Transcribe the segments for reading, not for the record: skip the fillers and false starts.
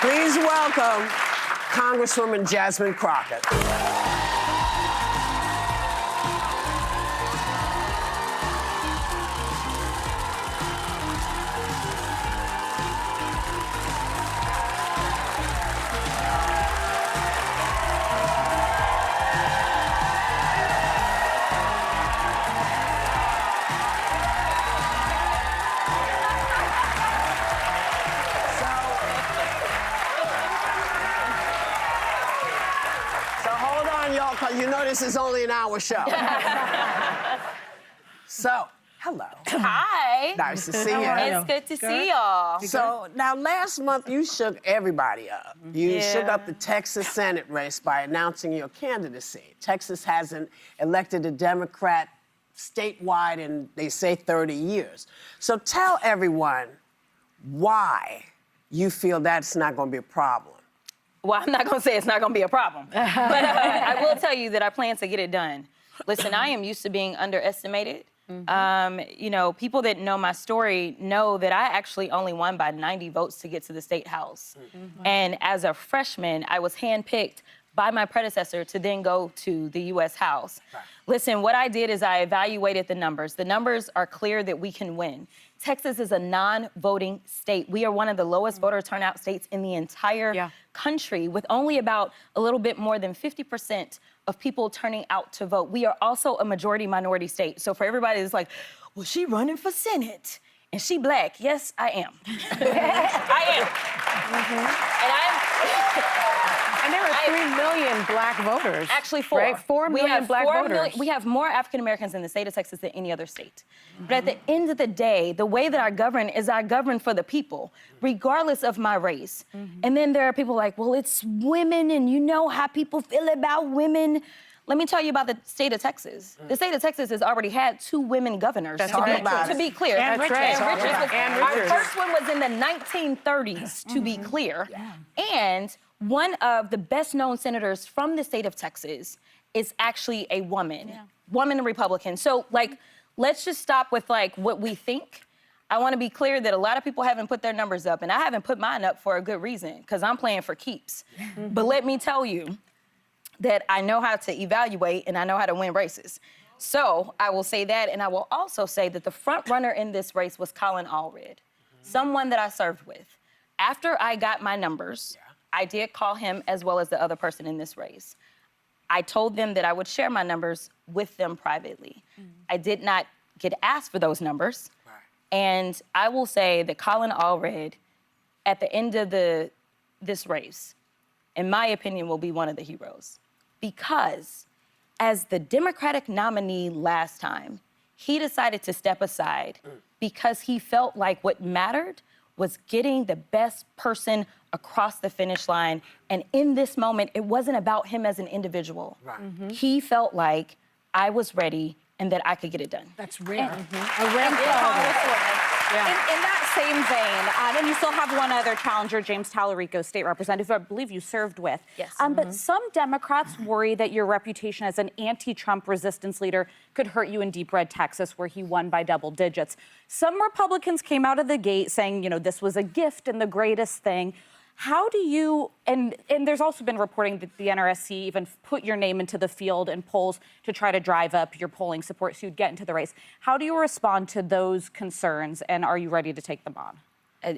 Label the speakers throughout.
Speaker 1: Please welcome Congresswoman Jasmine Crockett. Y'all, because you know this is only an hour show. So, hello.
Speaker 2: Hi.
Speaker 1: Nice to see you.
Speaker 2: It's good to see y'all.
Speaker 1: So, now last month you shook everybody up. You shook up the Texas Senate race by announcing your candidacy. Texas hasn't elected a Democrat statewide in, they say, 30 years. So tell everyone why you feel that's not going to be a problem.
Speaker 2: Well, I'm not going to say it's not going to be a problem, but I will tell you that I plan to get it done. Listen, I am used to being underestimated. You know, people that know my story know that I actually only won by 90 votes to get to the state house. And as a freshman, I was handpicked by my predecessor to then go to the U.S. House. Listen, what I did is I evaluated the numbers. The numbers are clear that we can win. Texas is a non-voting state. We are one of the lowest voter turnout states in the entire country, with only about a little bit more than 50% of people turning out to vote. We are also a majority minority state. So for everybody that's like, well, she running for Senate and she black. Yes, I am. I am.
Speaker 3: And there are 3 million black voters.
Speaker 2: Actually, 4.
Speaker 3: Right? 4 million black voters.
Speaker 2: We have more African Americans in the state of Texas than any other state. But at the end of the day, the way that I govern is I govern for the people, regardless of my race. And then there are people like, well, it's women, and you know how people feel about women. Let me tell you about the state of Texas. The state of Texas has already had 2 women governors, to be clear.
Speaker 3: And Richards.
Speaker 2: Our first one was in the 1930s, to be clear. And one of the best-known senators from the state of Texas is actually a woman, woman Republican. So, like, let's just stop with, like, what we think. I want to be clear that a lot of people haven't put their numbers up, and I haven't put mine up for a good reason, because I'm playing for keeps. But let me tell you that I know how to evaluate and I know how to win races. So I will say that, and I will also say that the front runner in this race was Colin Allred, someone that I served with. After I got my numbers, I did call him as well as the other person in this race. I told them that I would share my numbers with them privately. I did not get asked for those numbers. And I will say that Colin Allred, at the end of this race, in my opinion, will be one of the heroes. Because as the Democratic nominee last time, he decided to step aside because he felt like what mattered was getting the best person across the finish line. And in this moment, it wasn't about him as an individual. He felt like I was ready and that I could get it done.
Speaker 3: That's rare.
Speaker 4: A rare quality. In that same vein, and you still have one other challenger, James Tallarico, state representative, who I believe you served with.
Speaker 2: Yes.
Speaker 4: But some Democrats worry that your reputation as an anti-Trump resistance leader could hurt you in deep red Texas, where he won by double digits. Some Republicans came out of the gate saying, you know, this was a gift and the greatest thing. How do you, and there's also been reporting that the NRSC even put your name into the field in polls to try to drive up your polling support so you'd get into the race. How do you respond to those concerns, and are you ready to take them on?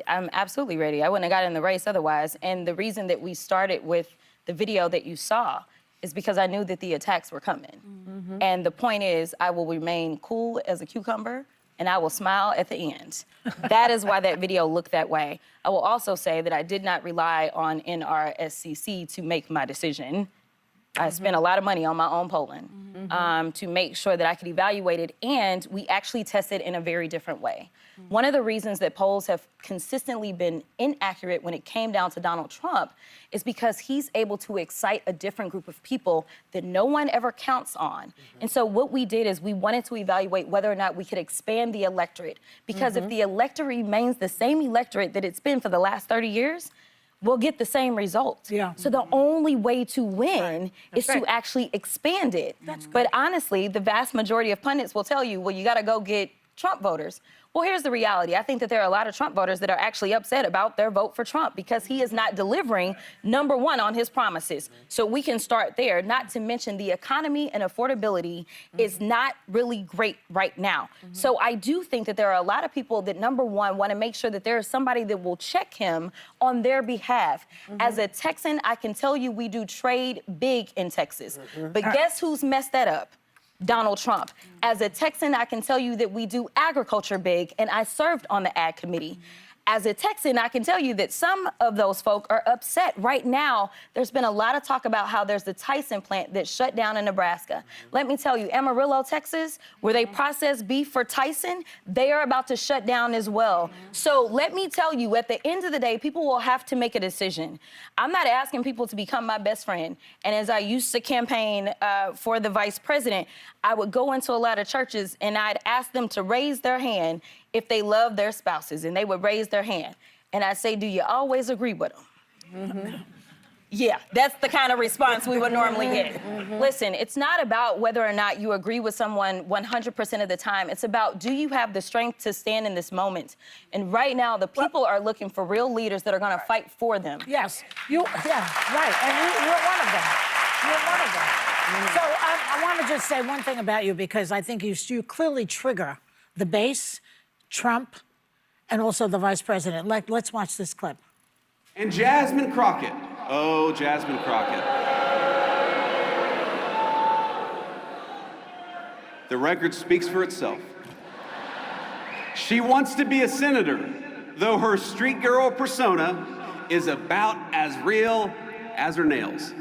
Speaker 2: I'm absolutely ready. I wouldn't have got in the race otherwise. And the reason that we started with the video that you saw is because I knew that the attacks were coming. And the point is, I will remain cool as a cucumber, and I will smile at the end. That is why that video looked that way. I will also say that I did not rely on NRSCC to make my decision. I spent a lot of money on my own polling to make sure that I could evaluate it, and we actually tested in a very different way. One of the reasons that polls have consistently been inaccurate when it came down to Donald Trump is because he's able to excite a different group of people that no one ever counts on. And so what we did is we wanted to evaluate whether or not we could expand the electorate, because if the electorate remains the same electorate that it's been for the last 30 years, we'll get the same result. So the only way to win is to actually expand it. But honestly, the vast majority of pundits will tell you, well, you gotta go get Trump voters. Well, here's the reality. I think that there are a lot of Trump voters that are actually upset about their vote for Trump because he is not delivering, number one, on his promises. So we can start there, not to mention the economy and affordability is not really great right now. So I do think that there are a lot of people that, number one, want to make sure that there is somebody that will check him on their behalf. As a Texan, I can tell you we do trade big in Texas. But guess who's messed that up? Donald Trump. As a Texan, I can tell you that we do agriculture big, and I served on the Ag Committee. As a Texan, I can tell you that some of those folk are upset. Right now, there's been a lot of talk about how there's the Tyson plant that shut down in Nebraska. Let me tell you, Amarillo, Texas, where they process beef for Tyson, they are about to shut down as well. So let me tell you, at the end of the day, people will have to make a decision. I'm not asking people to become my best friend. And as I used to campaign for the vice president, I would go into a lot of churches and I'd ask them to raise their hand if they love their spouses, and they would raise their hand. And I'd say, do you always agree with them? Yeah, that's the kind of response we would normally get. Listen, it's not about whether or not you agree with someone 100% of the time. It's about, do you have the strength to stand in this moment? And right now, the people are looking for real leaders that are going to fight for them.
Speaker 5: Yes, yeah, right, and you're one of them. You're one of them. So I want to just say one thing about you, because I think you clearly trigger the base, Trump, and also the vice president. Let's watch this clip.
Speaker 6: And Jasmine Crockett. Oh, Jasmine Crockett. The record speaks for itself. She wants to be a senator, though her street girl persona is about as real as her nails.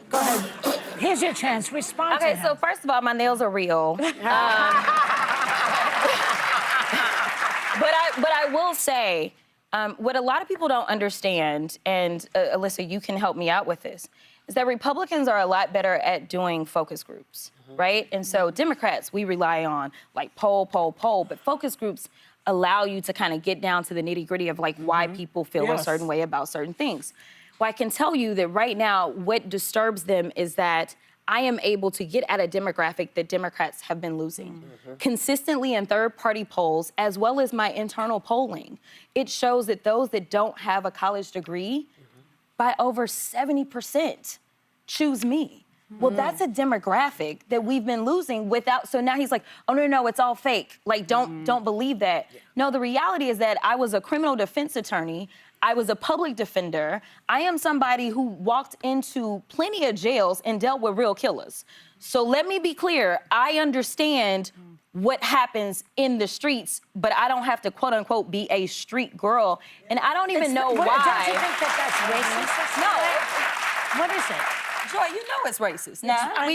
Speaker 5: Go ahead. Here's your chance. Respond to
Speaker 2: Okay,
Speaker 5: him.
Speaker 2: so first of all, my nails are real. But I will say, what a lot of people don't understand, and Alyssa, you can help me out with this, is that Republicans are a lot better at doing focus groups, right? And so Democrats, we rely on like poll, but focus groups allow you to kind of get down to the nitty gritty of like why people feel a certain way about certain things. Well, I can tell you that right now, what disturbs them is that I am able to get at a demographic that Democrats have been losing. Consistently in third-party polls, as well as my internal polling, it shows that those that don't have a college degree, by over 70%, choose me. Well, that's a demographic that we've been losing without, so now he's like, oh, no, it's all fake. Like, don't believe that. No, the reality is that I was a criminal defense attorney. I was a public defender. I am somebody who walked into plenty of jails and dealt with real killers. So let me be clear, I understand what happens in the streets, but I don't have to, quote unquote, be a street girl. And I don't even know why.
Speaker 5: Don't you think that that's racist?
Speaker 2: No.
Speaker 5: What is it?
Speaker 2: Joy, you know it's racist. Now,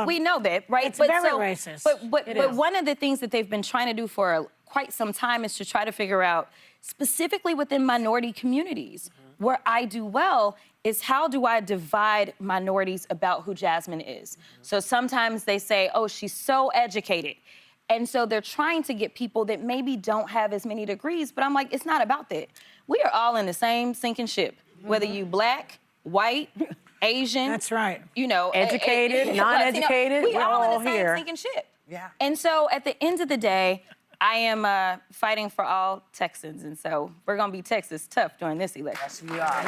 Speaker 2: we know that, right?
Speaker 5: It's very racist.
Speaker 2: But one of the things that they've been trying to do for quite some time is to try to figure out, specifically within minority communities, where I do well is how do I divide minorities about who Jasmine is? So sometimes they say, oh, she's so educated. And so they're trying to get people that maybe don't have as many degrees, but I'm like, it's not about that. We are all in the same sinking ship, whether you black, white, Asian.
Speaker 5: That's right.
Speaker 2: You know,
Speaker 3: Educated, non-educated,
Speaker 2: we
Speaker 3: we're
Speaker 2: all
Speaker 3: all
Speaker 2: in the same
Speaker 3: here.
Speaker 2: sinking ship.
Speaker 1: Yeah.
Speaker 2: And so at the end of the day, I am fighting for all Texans, and so we're gonna be Texas tough during this election.
Speaker 1: Yes, we are.